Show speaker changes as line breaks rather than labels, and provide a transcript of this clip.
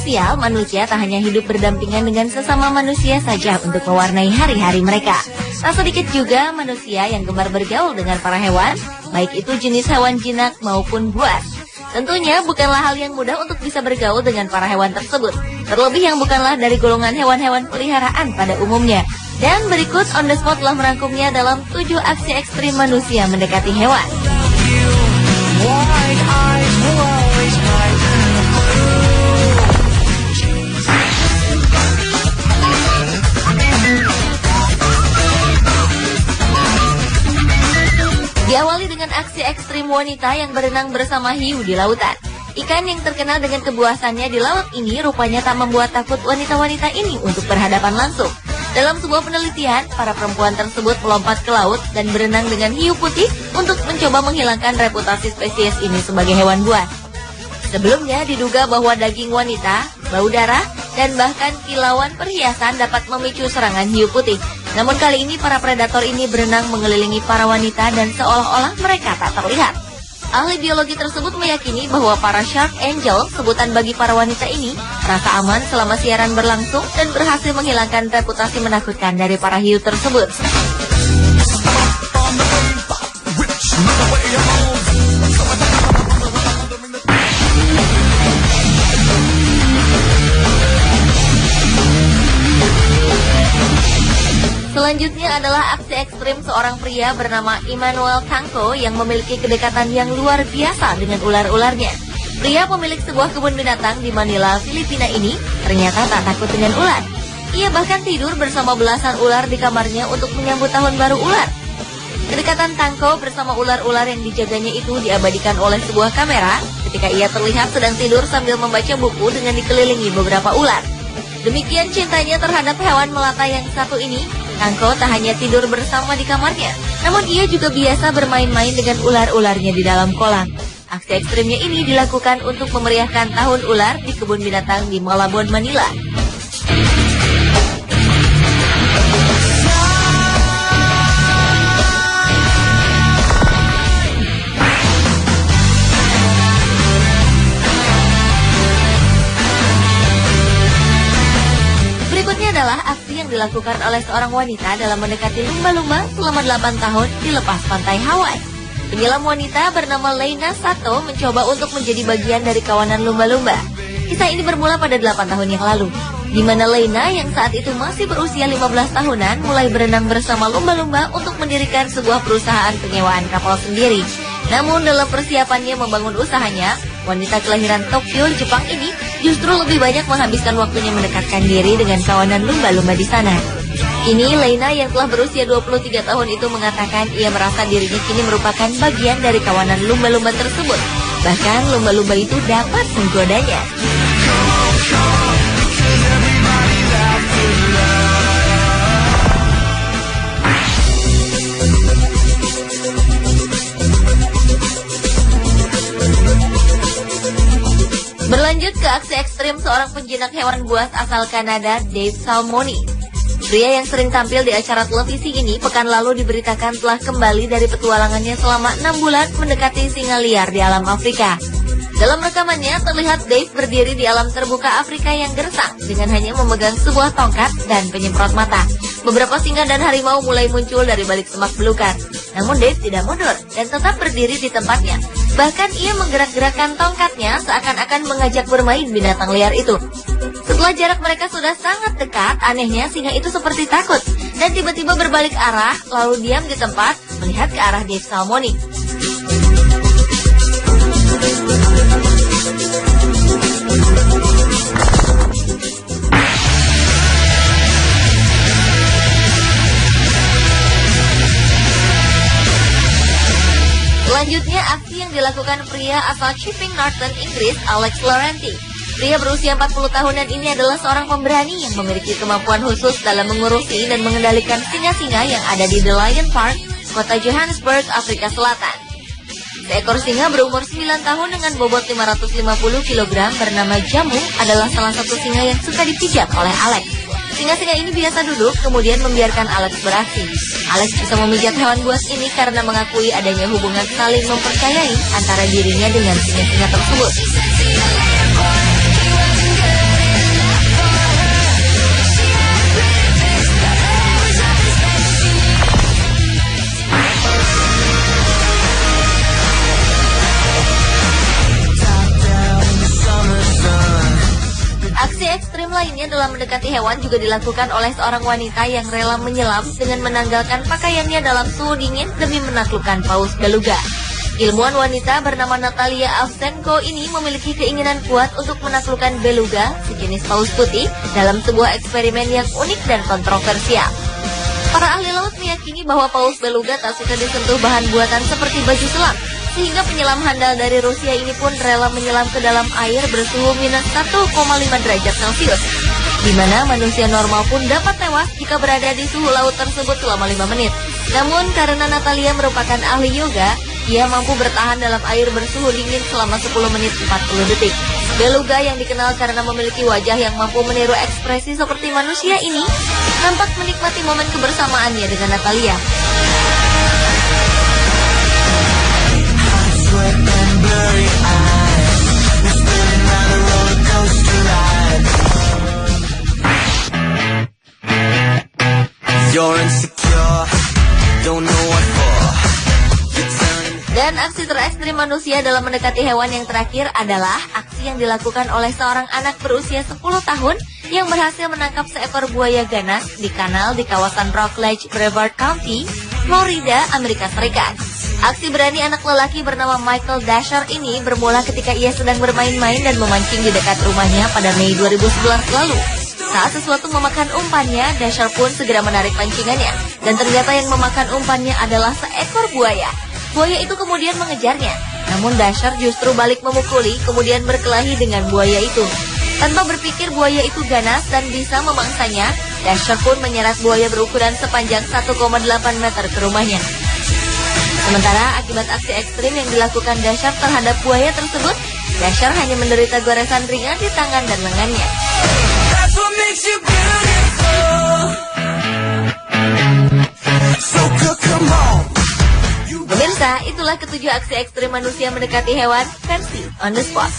sosial, manusia tak hanya hidup berdampingan dengan sesama manusia saja untuk mewarnai hari-hari mereka. Tak sedikit juga manusia yang gemar bergaul dengan para hewan, baik itu jenis hewan jinak maupun buas. Tentunya bukanlah hal yang mudah untuk bisa bergaul dengan para hewan tersebut, terlebih yang bukanlah dari golongan hewan-hewan peliharaan pada umumnya. Dan berikut On The Spot telah merangkumnya dalam 7 aksi ekstrim manusia mendekati hewan. Diawali dengan aksi ekstrim wanita yang berenang bersama hiu di lautan. Ikan yang terkenal dengan kebuasannya di laut ini rupanya tak membuat takut wanita-wanita ini untuk berhadapan langsung. Dalam sebuah penelitian, para perempuan tersebut melompat ke laut dan berenang dengan hiu putih untuk mencoba menghilangkan reputasi spesies ini sebagai hewan buas. Sebelumnya diduga bahwa daging wanita, bau darah, dan bahkan kilauan perhiasan dapat memicu serangan hiu putih. Namun kali ini para predator ini berenang mengelilingi para wanita dan seolah-olah mereka tak terlihat. Ahli biologi tersebut meyakini bahwa para shark angel, sebutan bagi para wanita ini, merasa aman selama siaran berlangsung dan berhasil menghilangkan reputasi menakutkan dari para hiu tersebut. Selanjutnya adalah aksi ekstrim seorang pria bernama Immanuel Tanco yang memiliki kedekatan yang luar biasa dengan ular-ularnya. Pria pemilik sebuah kebun binatang di Manila, Filipina ini ternyata tak takut dengan ular. Ia bahkan tidur bersama belasan ular di kamarnya untuk menyambut tahun baru ular. Kedekatan Tanco bersama ular-ular yang dijaganya itu diabadikan oleh sebuah kamera ketika ia terlihat sedang tidur sambil membaca buku dengan dikelilingi beberapa ular. Demikian cintanya terhadap hewan melata yang satu ini, Tanco tak hanya tidur bersama di kamarnya, namun ia juga biasa bermain-main dengan ular-ularnya di dalam kolam. Aksi ekstrimnya ini dilakukan untuk memeriahkan tahun ular di kebun binatang di Malabon, Manila. Berikutnya adalah aksi yang dilakukan oleh seorang wanita dalam mendekati lumba-lumba selama 8 tahun di lepas pantai Hawaii. Penyelam wanita bernama Leyna Sato mencoba untuk menjadi bagian dari kawanan lumba-lumba. Kisah ini bermula pada 8 tahun yang lalu, di mana Leyna yang saat itu masih berusia 15 tahunan mulai berenang bersama lumba-lumba untuk mendirikan sebuah perusahaan penyewaan kapal sendiri. Namun dalam persiapannya membangun usahanya, wanita kelahiran Tokyo, Jepang ini justru lebih banyak menghabiskan waktunya mendekatkan diri dengan kawanan lumba-lumba di sana. Kini Leyna yang telah berusia 23 tahun itu mengatakan ia merasa dirinya kini merupakan bagian dari kawanan lumba-lumba tersebut. Bahkan lumba-lumba itu dapat menggodanya. Berlanjut ke aksi ekstrim seorang penjinak hewan buas asal Kanada, Dave Salmoni. Pria yang sering tampil di acara televisi ini pekan lalu diberitakan telah kembali dari petualangannya selama 6 bulan mendekati singa liar di alam Afrika. Dalam rekamannya terlihat Dave berdiri di alam terbuka Afrika yang gersang dengan hanya memegang sebuah tongkat dan penyemprot mata. Beberapa singa dan harimau mulai muncul dari balik semak belukar. Namun Dave tidak mundur dan tetap berdiri di tempatnya. Bahkan ia menggerak-gerakkan tongkatnya seakan-akan mengajak bermain binatang liar itu. Setelah jarak mereka sudah sangat dekat, anehnya singa itu seperti takut dan tiba-tiba berbalik arah lalu diam di tempat melihat ke arah Dave Salmoni. Selanjutnya aksi yang dilakukan pria asal Chipping Norton, Inggris, Alex Laurenti. Pria berusia 40 tahunan ini adalah seorang pemberani yang memiliki kemampuan khusus dalam mengurusi dan mengendalikan singa-singa yang ada di The Lion Park, kota Johannesburg, Afrika Selatan. Seekor singa berumur 9 tahun dengan bobot 550 kg bernama Jamu adalah salah satu singa yang suka dipijat oleh Alex. Singa-singa ini biasa duduk kemudian membiarkan Alex beraksi. Alex bisa memijat hewan buas ini karena mengakui adanya hubungan saling mempercayai antara dirinya dengan singa-singa tersebut. dalam mendekati hewan juga dilakukan oleh seorang wanita yang rela menyelam dengan menanggalkan pakaiannya dalam suhu dingin demi menaklukkan paus beluga. Ilmuwan wanita bernama Natalia Avsenko ini memiliki keinginan kuat untuk menaklukkan beluga, sejenis paus putih, dalam sebuah eksperimen yang unik dan kontroversial. Para ahli laut meyakini bahwa paus beluga tak suka disentuh bahan buatan seperti baju selam, sehingga penyelam handal dari Rusia ini pun rela menyelam ke dalam air bersuhu minus 1,5 derajat Celcius, di mana manusia normal pun dapat tewas jika berada di suhu laut tersebut selama 5 menit. Namun karena Natalia merupakan ahli yoga, ia mampu bertahan dalam air bersuhu dingin selama 10 menit 40 detik. Beluga yang dikenal karena memiliki wajah yang mampu meniru ekspresi seperti manusia ini, nampak menikmati momen kebersamaannya dengan Natalia. Dan aksi terekstrim manusia dalam mendekati hewan yang terakhir adalah aksi yang dilakukan oleh seorang anak berusia 10 tahun yang berhasil menangkap seekor buaya ganas di kanal di kawasan Rockledge, Brevard County, Florida, Amerika Serikat. Aksi berani anak lelaki bernama Michael Dasher ini bermula ketika ia sedang bermain-main dan memancing di dekat rumahnya pada Mei 2011 lalu. Saat sesuatu memakan umpannya, Dasher pun segera menarik pancingannya, dan ternyata yang memakan umpannya adalah seekor buaya. Buaya itu kemudian mengejarnya, namun Dasher justru balik memukuli, kemudian berkelahi dengan buaya itu. Tanpa berpikir buaya itu ganas dan bisa memangsanya, Dasher pun menyeret buaya berukuran sepanjang 1,8 meter ke rumahnya. Sementara akibat aksi ekstrim yang dilakukan Dasher terhadap buaya tersebut, Dasher hanya menderita goresan ringan di tangan dan lengannya. Pemirsa, itulah ketujuh aksi ekstrim manusia mendekati hewan versi On The Spot.